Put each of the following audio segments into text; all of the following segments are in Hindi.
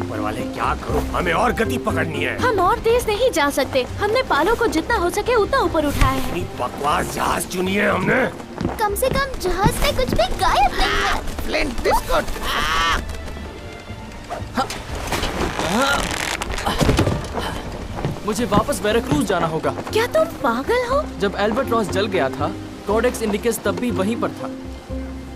ऊपर वाले क्या करो, हमें और गति पकड़नी है। हम और तेज नहीं जा सकते। हमने पालो को जितना हो सके उतना ऊपर उठाया है। इतनी बकवास जहाज चुनी है हमने। कम से कम जहाज में कुछ भी गायब नहीं है। Flint biscuit. मुझे वापस वेराक्रूज जाना होगा। क्या तुम पागल हो? जब एल्बाट्रॉस जल गया था, कोडेक्स इंडिकस तब भी वहीं पर था।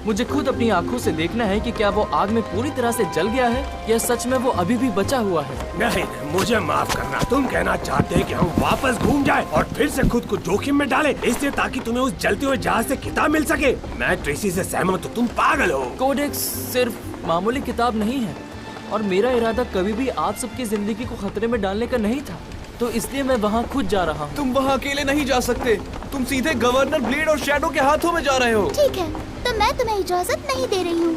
मुझे खुद अपनी आंखों से देखना है कि क्या वो आग में पूरी तरह से जल गया है या सच में वो अभी भी बचा हुआ है। नहीं, मुझे माफ करना। तुम कहना चाहते हैं कि हम वापस घूम जाएं और फिर से खुद को जोखिम में डालें, इसलिए ताकि तुम्हें उस जलते हुए जहाज से किताब मिल सके। मैं ट्रेसी से सहमत हूँ, तुम पागल हो। कोडेक्स सिर्फ मामूली किताब नहीं है और मेरा इरादा कभी भी आप सबकी जिंदगी को खतरे में डालने का नहीं था, तो इसलिए मैं वहाँ खुद जा रहा हूँ। तुम वहाँ अकेले नहीं जा सकते। तुम सीधे गवर्नर ब्लेड और शैडो के हाथों में जा रहे हो। ठीक है, तो मैं तुम्हें इजाजत नहीं दे रही हूँ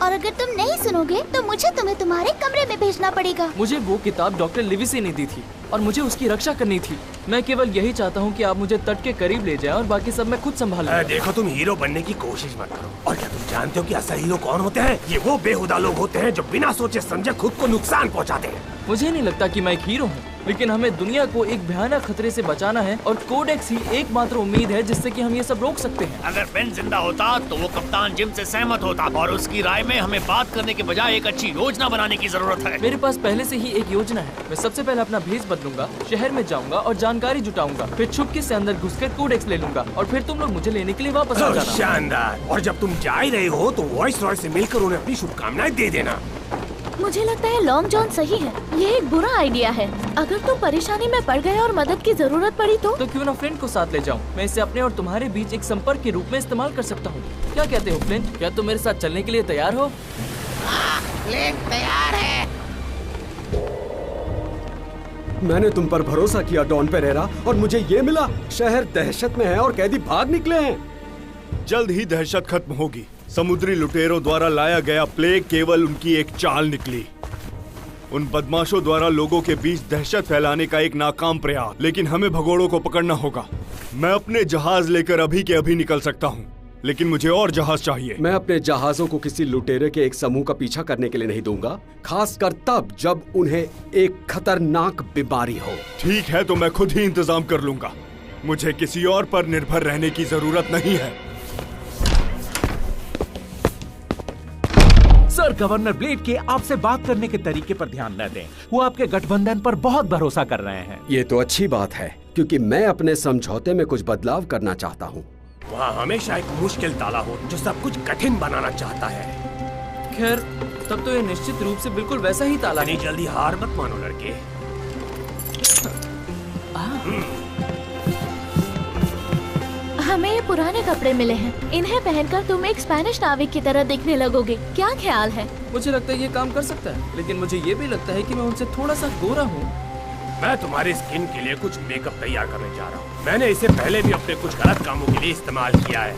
और अगर तुम नहीं सुनोगे तो मुझे तुम्हें तुम्हारे कमरे में भेजना पड़ेगा। मुझे वो किताब डॉक्टर लिविसी ने दी थी और मुझे उसकी रक्षा करनी थी। मैं केवल यही चाहता हूँ कि आप मुझे तट के करीब ले जाएं और बाकी सब मैं खुद संभालूंगा। देखो, तुम हीरो बनने की कोशिश मत करो। और क्या तुम जानते हो कि असल हीरो कौन होते हैं? ये वो बेहुदा लोग होते हैं जो बिना सोचे समझे खुद को नुकसान पहुँचाते हैं। मुझे नहीं लगता कि मैं एक हीरो हूँ, लेकिन हमें दुनिया को एक भयानक खतरे से बचाना है और कोडेक्स ही एकमात्र उम्मीद है जिससे कि हम ये सब रोक सकते हैं। अगर बेन जिंदा होता तो वो कप्तान जिम से सहमत होता और उसकी राय में हमें बात करने के बजाय एक अच्छी योजना बनाने की जरूरत है। मेरे पास पहले से ही एक योजना है। मैं सबसे पहले अपना भेष बदलूंगा, शहर में जाऊंगा और जानकारी जुटाऊंगा, फिर छुपके से अंदर घुसकर कोडेक्स ले लूंगा और फिर तुम लोग मुझे लेने के लिए वापस आ जाना। शानदार। और जब तुम जा ही रहे हो तो वॉइस रॉय से मिलकर उन्हें अपनी शुभकामनाएं दे देना। मुझे लगता है लॉन्ग जॉन सही है। ये एक बुरा आइडिया है। अगर तुम परेशानी में पड़ गए और मदद की जरूरत पड़ी तो क्यों ना फ्लिंट को साथ ले जाऊं? मैं इसे अपने और तुम्हारे बीच एक संपर्क के रूप में इस्तेमाल कर सकता हूँ। क्या कहते हो फ्लिंट? क्या तुम मेरे साथ चलने के लिए तैयार हो? फ्लिंट तैयार है। मैंने तुम पर भरोसा किया डॉन पेरेरा और मुझे ये मिला। शहर दहशत में है और कैदी भाग निकले हैं। जल्द ही दहशत खत्म होगी। समुद्री लुटेरों द्वारा लाया गया प्लेग केवल उनकी एक चाल निकली। उन बदमाशों द्वारा लोगों के बीच दहशत फैलाने का एक नाकाम प्रयास। लेकिन हमें भगोड़ों को पकड़ना होगा। मैं अपने जहाज लेकर अभी के अभी निकल सकता हूँ, लेकिन मुझे और जहाज चाहिए। मैं अपने जहाजों को किसी लुटेरे के एक समूह का पीछा करने के लिए नहीं दूंगा, खासकर तब जब उन्हें एक खतरनाक बीमारी हो। ठीक है, तो मैं खुद ही इंतजाम कर लूंगा। मुझे किसी और पर निर्भर रहने की जरूरत नहीं है। सर, गवर्नर ब्लेड के आपसे बात करने के तरीके पर ध्यान न दें। वो आपके गठबंधन पर बहुत भरोसा कर रहे हैं। ये तो अच्छी बात है, क्योंकि मैं अपने समझौते में कुछ बदलाव करना चाहता हूँ। वहाँ हमेशा एक मुश्किल ताला हो जो सब कुछ कठिन बनाना चाहता है। खैर, तब तो ये निश्चित रूप से बिल्कुल वैसा ही ताला है। जल्दी हार मत मानो लड़के। हमें ये पुराने कपड़े मिले हैं। इन्हें पहनकर तुम एक स्पेनिश नाविक की तरह दिखने लगोगे। क्या ख्याल है? मुझे लगता है ये काम कर सकता है, लेकिन मुझे ये भी लगता है कि मैं उनसे थोड़ा सा गोरा हूँ। मैं तुम्हारी स्किन के लिए कुछ मेकअप तैयार करने जा रहा हूँ। मैंने इसे पहले भी अपने कुछ गलत कामों के लिए इस्तेमाल किया है।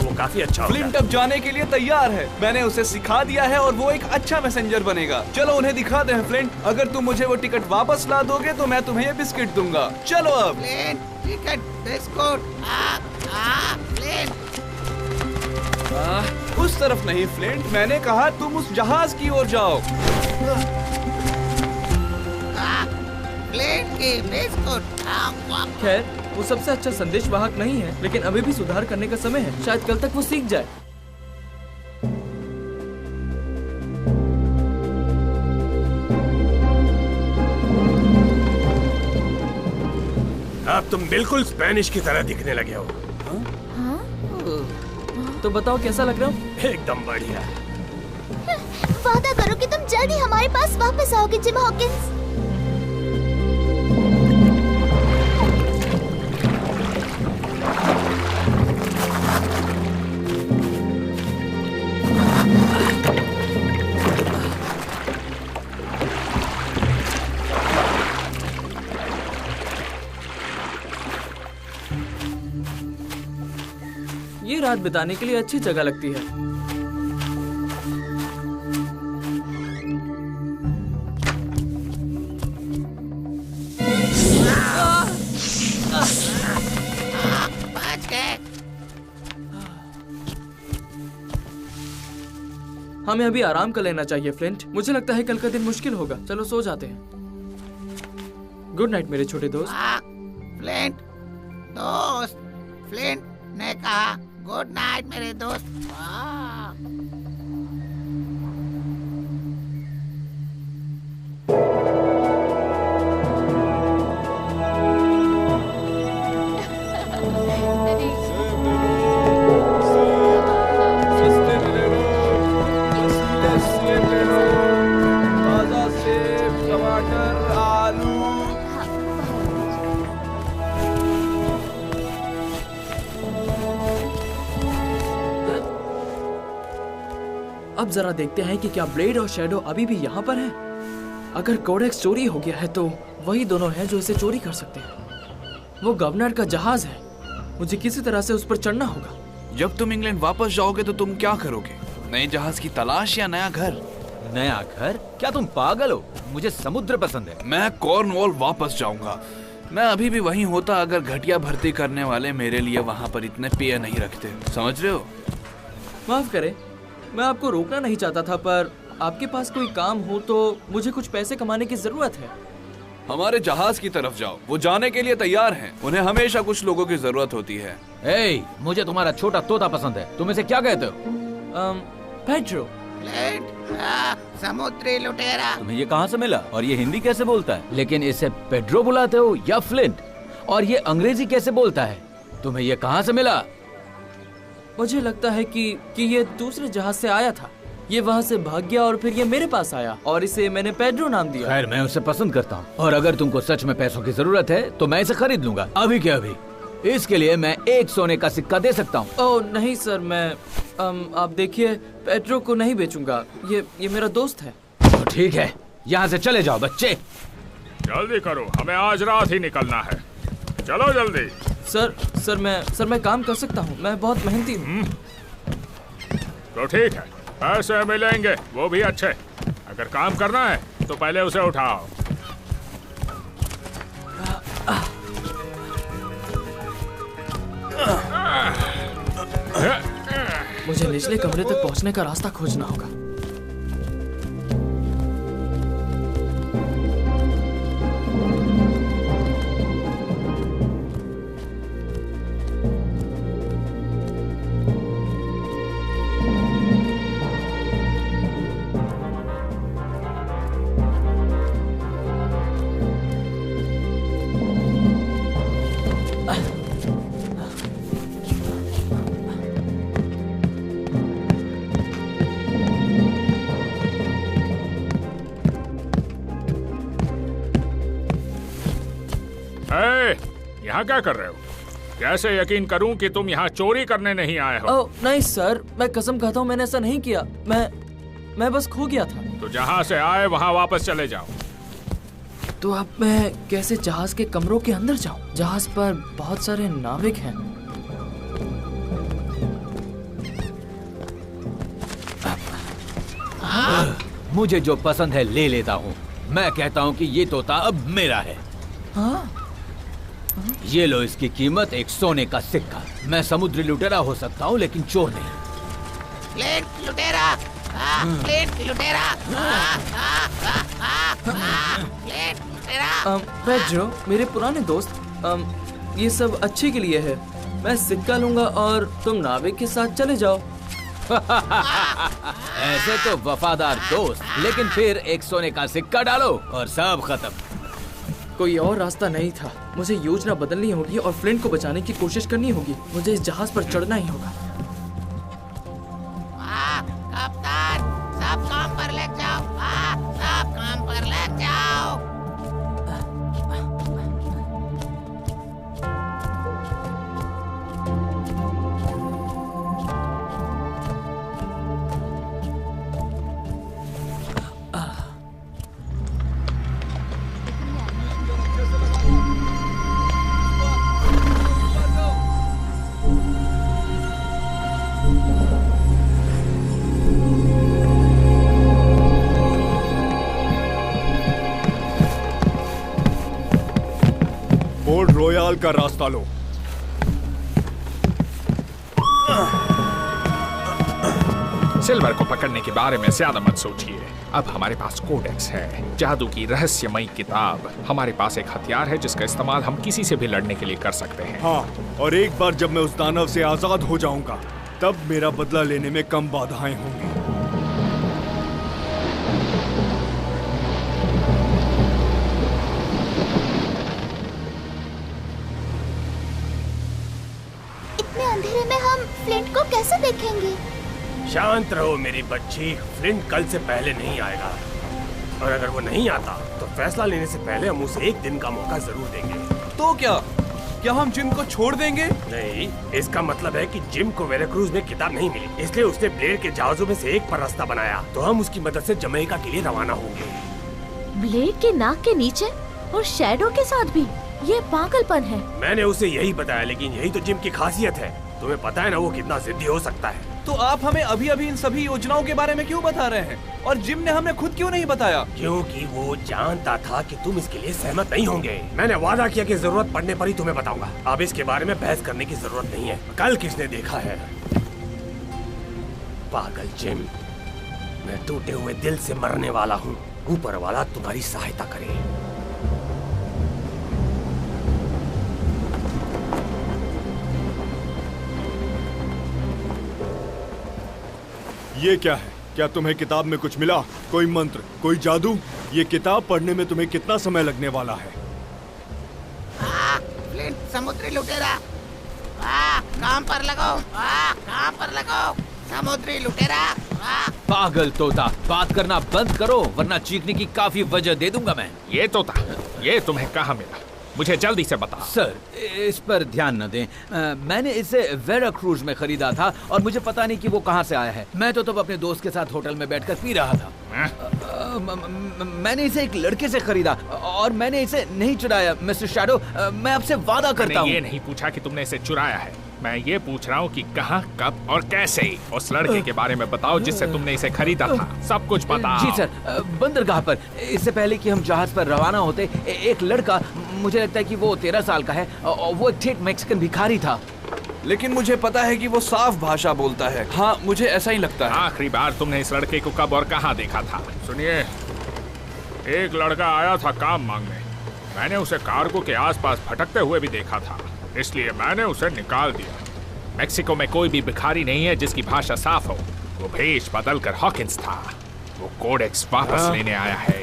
वो काफी अच्छा होता है। फ्लिंट अब जाने के लिए तैयार है। मैंने उसे सिखा दिया है और वो एक अच्छा मैसेंजर बनेगा। चलो उन्हें दिखा दे फ्लिंट। अगर तुम मुझे वो टिकट वापस ला दोगे तो मैं तुम्हें ये बिस्किट दूंगा। चलो अब। Flint, ticket, biscuit. फ्लिंट। उस तरफ नहीं फ्लिंट, मैंने कहा तुम उस जहाज की ओर जाओ। फ्लिंट की बिस्कुट। खैर, वो सबसे अच्छा संदेश वाहक नहीं है, लेकिन अभी भी सुधार करने का समय है। शायद कल तक वो सीख जाए। अब तुम बिल्कुल स्पेनिश की तरह दिखने लगे हो। तो बताओ कैसा लग रहा हूँ? एकदम बढ़िया। वादा करो कि तुम जल्दी हमारे पास वापस आओगे जिम हॉकिंस। ये रात बिताने के लिए अच्छी जगह लगती है। हमें अभी आराम कर लेना चाहिए फ्लिंट। मुझे लगता है कल का दिन मुश्किल होगा। चलो सो जाते हैं। गुड नाइट मेरे छोटे दोस्त। फ्लिंट दोस्त, फ्लिंट ने कहा गुड नाइट मेरे दोस्त। ताजा सेब, टमाटर, आलू। अब जरा देखते हैं कि क्या ब्लेड और शैडो अभी भी यहाँ पर हैं। अगर कोडेक्स चोरी हो गया है तो वही दोनों हैं जो इसे चोरी कर सकते हैं। वो गवर्नर का जहाज है, मुझे किसी तरह से उस पर चढ़ना होगा। जब तुम इंग्लैंड वापस जाओगे तो तुम क्या करोगे? नए जहाज की तलाश या नया घर? नया घर? क्या तुम पागल हो? मुझे समुद्र पसंद है। मैं कॉर्नवॉल वापस जाऊंगा। मैं अभी भी वहीं होता अगर घटिया भर्ती करने वाले मेरे लिए वहाँ पर इतने पेय नहीं रखते। समझ रहे हो? माफ करें, मैं आपको रोकना नहीं चाहता था, पर आपके पास कोई काम हो तो मुझे कुछ पैसे कमाने की जरूरत है। हमारे जहाज की तरफ जाओ, वो जाने के लिए तैयार हैं। उन्हें हमेशा कुछ लोगों की जरूरत होती है। ए, मुझे तुम्हारा छोटा तोता पसंद है। तुम इसे क्या कहते हो? पेड्रो। समुद्री लुटेरा। तुम्हें ये कहाँ से मिला और ये हिंदी कैसे बोलता है? लेकिन इसे पेड्रो बुलाते हो या फ्लिंट? और ये अंग्रेजी कैसे बोलता है? तुम्हें ये कहाँ से मिला? मुझे लगता है कि ये दूसरे जहाज से आया था। ये वहाँ से भाग गया और फिर ये मेरे पास आया और इसे मैंने पेड्रो नाम दिया। खैर, मैं उसे पसंद करता हूँ और अगर तुमको सच में पैसों की जरूरत है तो मैं इसे खरीद लूंगा, अभी के अभी। इसके लिए मैं 1 सोने का सिक्का दे सकता हूँ। ओह नहीं सर, मैं आप देखिए, पेड्रो को नहीं बेचूंगा। ये मेरा दोस्त है। तो ठीक है, यहाँ से चले जाओ बच्चे। जल्दी करो, हमें आज रात ही निकलना है। चलो जल्दी। सर मैं काम कर सकता हूँ, मैं बहुत मेहनती हूँ। तो ठीक है, पैसे मिलेंगे, वो भी अच्छे। अगर काम करना है तो पहले उसे उठाओ। मुझे निचले कमरे तक पहुंचने का रास्ता खोजना होगा। यहाँ क्या कर रहे हो? कैसे यकीन करूं कि तुम यहाँ चोरी करने नहीं आए हो? ओह नहीं सर, मैं कसम खाता हूँ मैंने ऐसा नहीं किया। मैं बस खो गया था। तो जहाँ से आए वहाँ वापस चले जाओ। तो अब मैं कैसे जहाज के कमरों के अंदर जाऊँ? जहाज पर बहुत सारे नाविक हैं। मुझे जो पसंद है ले लेता हूँ। मैं कहता हूँ कि ये तोता अब मेरा है। हाँ? ये लो, इसकी कीमत 1 सोने का सिक्का। मैं समुद्री लुटेरा हो सकता हूँ लेकिन चोर नहीं। प्लेट लुटेरा, प्लेट लुटेरा, प्लेट लुटेरा। पेड्रो, मेरे पुराने दोस्त, ये सब अच्छे के लिए है। मैं सिक्का लूंगा और तुम नाविक के साथ चले जाओ। ऐसे तो वफादार दोस्त, लेकिन फिर 1 सोने का सिक्का डालो और सब खत्म। कोई और रास्ता नहीं था। मुझे योजना बदलनी होगी और फ्लिंट को बचाने की कोशिश करनी होगी। मुझे इस जहाज पर चढ़ना ही होगा। कप्तान, सब काम पर लग जाओ। सब काम पर लग जाओ। पोर्ट रॉयल का रास्ता लो। सिल्वर को पकड़ने के बारे में ज्यादा मत सोचिए। अब हमारे पास कोडेक्स है, जादू की रहस्यमयी किताब। हमारे पास एक हथियार है जिसका इस्तेमाल हम किसी से भी लड़ने के लिए कर सकते हैं। हाँ, और एक बार जब मैं उस दानव से आजाद हो जाऊंगा तब मेरा बदला लेने में कम बाधाएं होंगी। इतने अंधेरे में हम फ्लिंट को कैसे देखेंगे? शांत रहो मेरी बच्ची, फ्लिंट कल से पहले नहीं आएगा, और अगर वो नहीं आता तो फैसला लेने से पहले हम उसे एक दिन का मौका जरूर देंगे। तो क्या हम जिम को छोड़ देंगे? नहीं, इसका मतलब है कि जिम को वेराक्रूज में किताब नहीं मिली, इसलिए उसने ब्लेड के जहाजों में से एक पर रास्ता बनाया, तो हम उसकी मदद से जमैका के लिए रवाना होंगे। ब्लेड के नाक के नीचे और शैडो के साथ भी? ये पागलपन है। मैंने उसे यही बताया, लेकिन यही तो जिम की खासियत है। तुम्हें पता है ना वो कितना जिद्दी हो सकता है। तो आप हमें अभी अभी इन सभी योजनाओं के बारे में क्यों बता रहे हैं, और जिम ने हमें खुद क्यों नहीं बताया? क्योंकि वो जानता था कि तुम इसके लिए सहमत नहीं होंगे। मैंने वादा किया कि जरूरत पड़ने पर ही तुम्हें बताऊंगा। अब इसके बारे में बहस करने की जरूरत नहीं है। कल किसने देखा है? पागल जिम, मैं टूटे हुए दिल से मरने वाला हूँ। ऊपर वाला तुम्हारी सहायता करे। ये क्या है? क्या तुम्हें किताब में कुछ मिला? कोई मंत्र, कोई जादू? ये किताब पढ़ने में तुम्हें कितना समय लगने वाला है? फ्लिंट समुद्री लुटेरा, काम पर लगो, काम पर लगो, समुद्री लुटेरा। पागल तोता, बात करना बंद करो वरना चीखने की काफी वजह दे दूंगा मैं। ये तोता, ये तुम्हें कहाँ मिला? मुझे जल्दी से बता। सर, इस पर ध्यान न दें। मैंने इसे वेराक्रूज में खरीदा था और मुझे पता नहीं कि वो कहाँ से आया है। मैं तो तब अपने दोस्त के साथ होटल में बैठकर पी रहा था। मैंने इसे एक लड़के से खरीदा और मैंने इसे नहीं चुराया मिस्टर शैडो। मैं आपसे वादा करता हूँ। ये नहीं पूछा कि तुमने इसे चुराया है, मैं ये पूछ रहा हूँ कि कहाँ, कब और कैसे। उस लड़के के बारे में बताओ जिससे तुमने इसे खरीदा था। सब कुछ बताओ। जी सर, बंदरगाह पर इससे पहले कि हम जहाज पर रवाना होते एक लड़का, मुझे लगता है कि वो 13 साल का है, और वो एक ठेठ मैक्सिकन भिखारी था। लेकिन मुझे पता है कि वो साफ भाषा बोलता है। हाँ, मुझे ऐसा ही लगता है। आखिरी बार तुमने इस लड़के को कब और कहाँ देखा था? सुनिए, एक लड़का आया था काम मांगने। मैंने उसे कार्गो के आसपास भटकते हुए भी देखा था, इसलिए मैंने उसे निकाल दिया। मेक्सिको में कोई भी भिखारी नहीं है जिसकी भाषा साफ हो। वो भेष बदल कर हॉकिंस था। वो कोडेक्स वापस लेने आया है।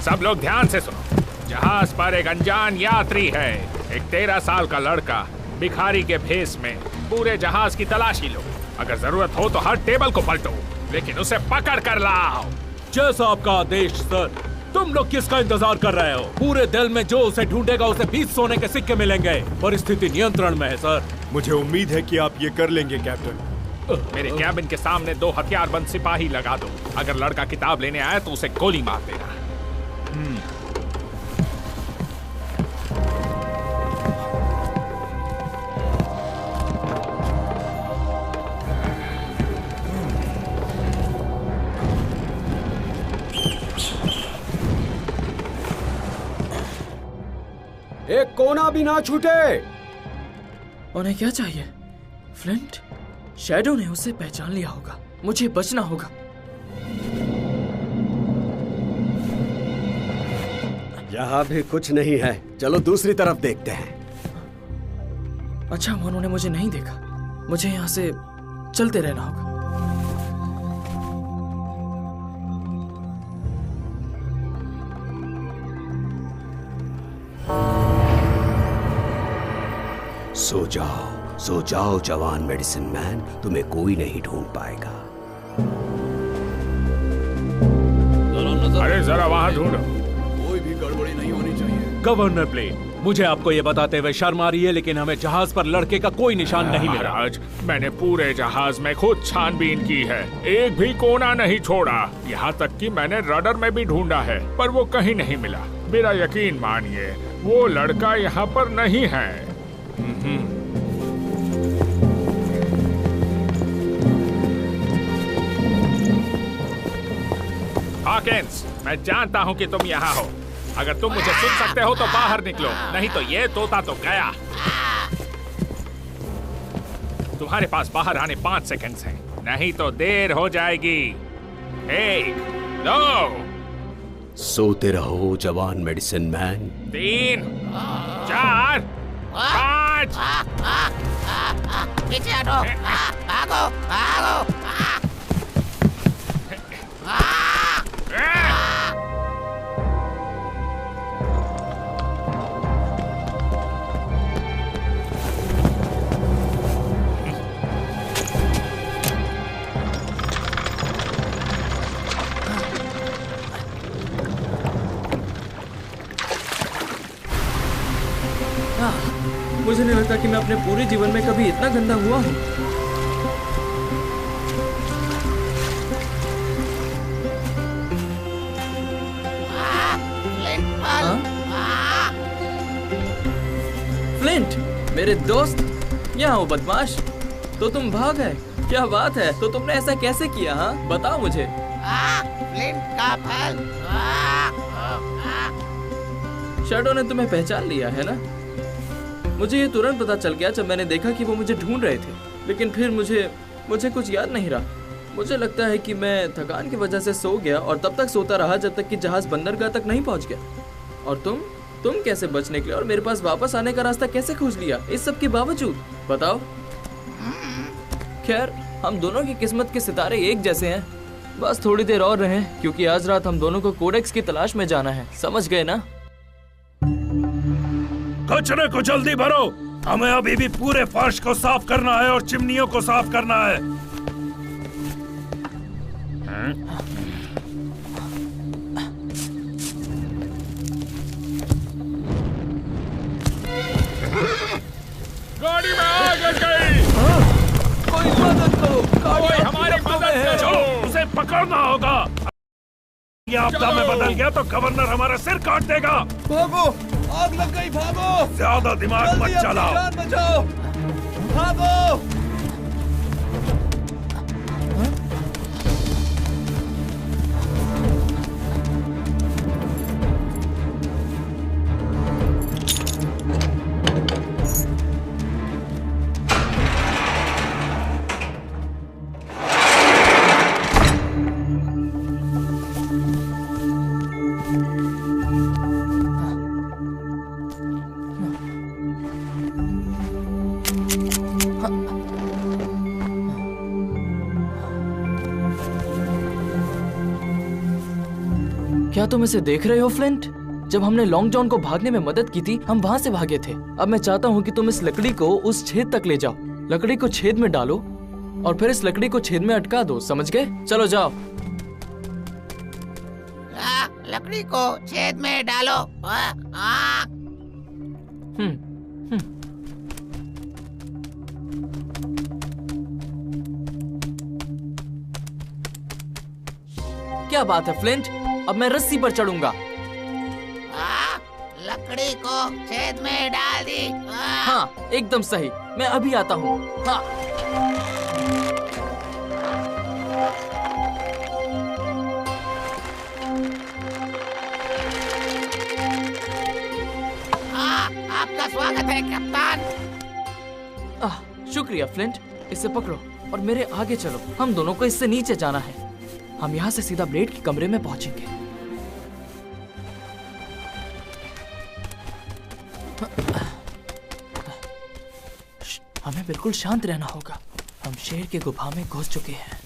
सब लोग ध्यान से सुनो। जहाज पर एक अनजान यात्री है, एक 13 साल का लड़का भिखारी के भेष में। पूरे जहाज की तलाशी लो, अगर जरूरत हो तो हर टेबल को पलटो, लेकिन उसे पकड़ कर लाओ। जैसा आपका आदेश सर। तुम लोग किसका इंतजार कर रहे हो? पूरे दिल में जो उसे ढूंढेगा उसे 20 सोने के सिक्के मिलेंगे। परिस्थिति नियंत्रण में है सर। मुझे उम्मीद है कि आप ये कर लेंगे कैप्टन। मेरे कैबिन के सामने 2 हथियारबंद सिपाही लगा दो। अगर लड़का किताब लेने आए तो उसे गोली मार देना। एक कोना भी ना छूटे। उन्हें क्या चाहिए? फ्लिंट? शैडो ने उसे पहचान लिया होगा। मुझे बचना होगा। यहाँ भी कुछ नहीं है, चलो दूसरी तरफ देखते हैं। अच्छा, उन्होंने मुझे नहीं देखा। मुझे यहाँ से चलते रहना होगा। सो जाओ जवान मेडिसिन मैन, तुम्हें कोई नहीं ढूंढ पाएगा। अरे जरा वहाँ ढूंढो। कोई भी गड़बड़ी नहीं होनी चाहिए। गवर्नर ब्लेड, मुझे आपको ये बताते हुए शर्म आ रही है, लेकिन हमें जहाज पर लड़के का कोई निशान नहीं मिला। महाराज, मैंने पूरे जहाज में खुद छानबीन की है, एक भी कोना नहीं छोड़ा। यहाँ तक कि मैंने रडर में भी ढूंढा है, पर वो कहीं नहीं मिला। मेरा यकीन मानिए, वो लड़का यहाँ पर नहीं है। हॉकिंस, मैं जानता हूँ कि तुम यहाँ हो। अगर तुम मुझे सुन सकते हो तो बाहर निकलो, नहीं तो ये तोता तो गया। तुम्हारे पास बाहर आने 5 सेकंड्स हैं, नहीं तो देर हो जाएगी। 1, 2, सोते रहो जवान मेडिसिन मैन। 3, 4, 5। पीछे हटो, भागो भागो। मुझे नहीं लगता कि मैं अपने पूरे जीवन में कभी इतना गंदा हुआ हूँ। फ्लिंट, मेरे दोस्त, यहाँ हो बदमाश। तो तुम भाग गए, क्या बात है? तो तुमने ऐसा कैसे किया? हाँ बताओ मुझे। फ्लिंट का फल। शैडो ने तुम्हें पहचान लिया है ना? मुझे ये तुरंत पता चल गया जब मैंने देखा कि वो मुझे ढूंढ रहे थे, लेकिन फिर मुझे कुछ याद नहीं रहा। मुझे लगता है कि मैं थकान की वजह से सो गया और तब तक सोता रहा जब तक कि जहाज बंदरगाह तक नहीं पहुंच गया। और तुम कैसे बच निकले और मेरे पास वापस आने का रास्ता कैसे खोज लिया इस सब के बावजूद? बताओ। खैर, हम दोनों की किस्मत के सितारे एक जैसे हैं। बस थोड़ी देर और रहें, क्योंकि आज रात हम दोनों को कोडेक्स की तलाश में जाना है। समझ गए ना? कचरे को जल्दी भरो, हमें अभी भी पूरे फर्श को साफ करना है और चिमनियों को साफ करना है। गाड़ी में आग लग गई। कोई मदद करो, कोई हमारी मदद करो। चलो, उसे पकड़ना होगा। ये आपदा में बदल गया तो गवर्नर हमारा सिर काट देगा। भागो, आग लग गई, भागो। ज्यादा दिमाग मत चलाओ। जान बचाओ, भागो। क्या तुम इसे देख रहे हो फ्लिंट? जब हमने लॉन्ग जॉन को भागने में मदद की थी, हम वहाँ से भागे थे। अब मैं चाहता हूँ कि तुम इस लकड़ी को उस छेद तक ले जाओ। लकड़ी को छेद में डालो और फिर इस लकड़ी को छेद में अटका दो। समझ गए? चलो जाओ। लकड़ी को छेद में डालो। क्या बात है फ्लिंट? अब मैं रस्सी पर चढ़ूंगा। लकड़ी को छेद में डाल दी। हाँ, एकदम सही। मैं अभी आता हूँ। हाँ। आपका स्वागत है कप्तान। शुक्रिया फ्लिंट। इसे पकड़ो और मेरे आगे चलो। हम दोनों को इससे नीचे जाना है। हम यहाँ से सीधा ब्लेड के कमरे में पहुंचेंगे। हमें बिल्कुल शांत रहना होगा। हम शेर के गुफा में घुस चुके हैं।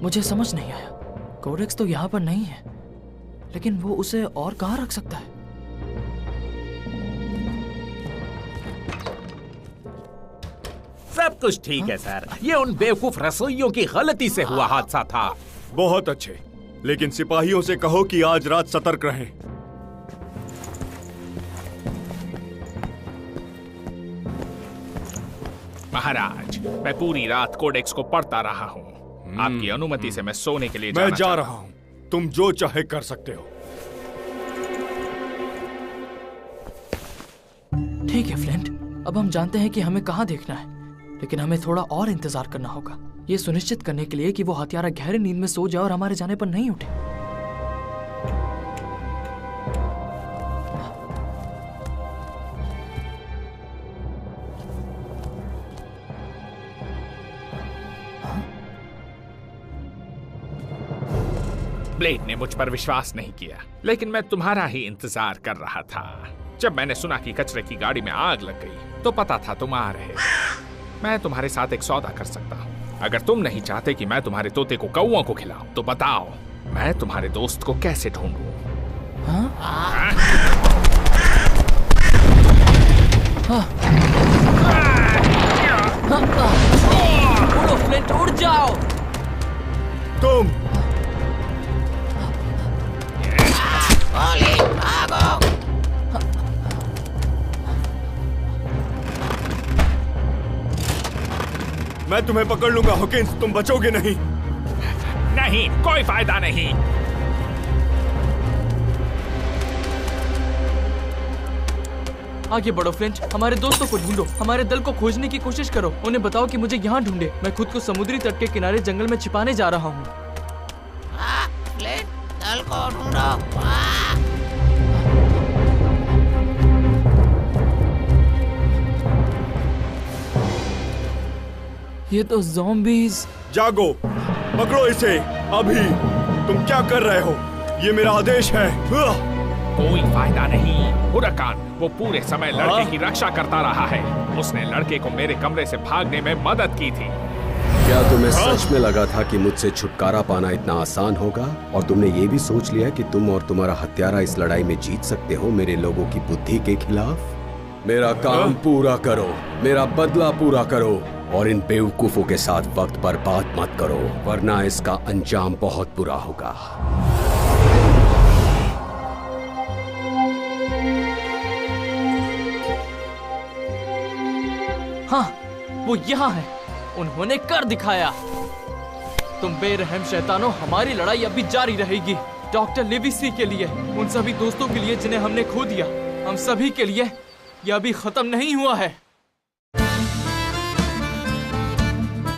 मुझे समझ नहीं आया, कोडेक्स तो यहाँ पर नहीं है। लेकिन वो उसे और कहाँ रख सकता है? सब कुछ ठीक है सर। ये उन बेवकूफ रसोइयों की गलती से हुआ हादसा था। बहुत अच्छे, लेकिन सिपाहियों से कहो कि आज रात सतर्क रहें। महाराज, मैं पूरी रात कोडेक्स को पढ़ता रहा हूँ। आपकी अनुमति से मैं सोने के लिए मैं जा रहा हूँ। तुम जो चाहे कर सकते हो। ठीक है फ्लिंट, अब हम जानते हैं कि हमें कहाँ देखना है, लेकिन हमें थोड़ा और इंतजार करना होगा, ये सुनिश्चित करने के लिए कि वो हत्यारा गहरी नींद में सो जाए और हमारे जाने पर नहीं उठे। ब्लेड ने मुझ पर विश्वास नहीं किया, लेकिन मैं तुम्हारा ही इंतजार कर रहा था। जब मैंने सुना कि कचरे की गाड़ी में आग लग गई तो पता था तुम आ रहे। मैं तुम्हारे साथ एक सौदा कर सकता हूँ। अगर तुम नहीं चाहते कि मैं तुम्हारे तोते को कौओं को खिलाऊं, तो बताओ मैं तुम्हारे दोस्त को कैसे ढूंढूं? उड़ो फ्लिंट, उड़ जाओ। तुम भागो। मैं तुम्हें पकड़ लूंगा हॉकिंस, तुम बचोगे नहीं। नहीं, कोई फायदा नहीं। आगे बढ़ो फ्लिंट, हमारे दोस्तों को ढूंढो, हमारे दल को खोजने की कोशिश करो। उन्हें बताओ कि मुझे यहाँ ढूंढे। मैं खुद को समुद्री तट के किनारे जंगल में छिपाने जा रहा हूँ। फ्लिंट, दल को ढूंढो। ये तो ज़ॉम्बीज़। जागो, पकड़ो इसे अभी। तुम क्या कर रहे हो? ये मेरा आदेश है। कोई फायदा नहीं। हुरकान वो पूरे समय लड़के की रक्षा करता रहा है। उसने लड़के को मेरे कमरे से भागने में मदद की थी। क्या तुम्हें सच में लगा था कि मुझसे छुटकारा पाना इतना आसान होगा? और तुमने ये भी सोच लिया कि तुम और तुम्हारा हत्यारा इस लड़ाई में जीत सकते हो मेरे लोगों की बुद्धि के खिलाफ? मेरा काम पूरा करो, मेरा बदला पूरा करो, और इन बेवकूफों के साथ वक्त बर्बाद मत करो, वरना इसका अंजाम बहुत बुरा होगा। हाँ, वो यहाँ है। उन्होंने कर दिखाया। तुम बेरहम शैतानों, हमारी लड़ाई अभी जारी रहेगी। डॉक्टर लिविसी के लिए, उन सभी दोस्तों के लिए जिन्हें हमने खो दिया, हम सभी के लिए यह अभी खत्म नहीं हुआ है।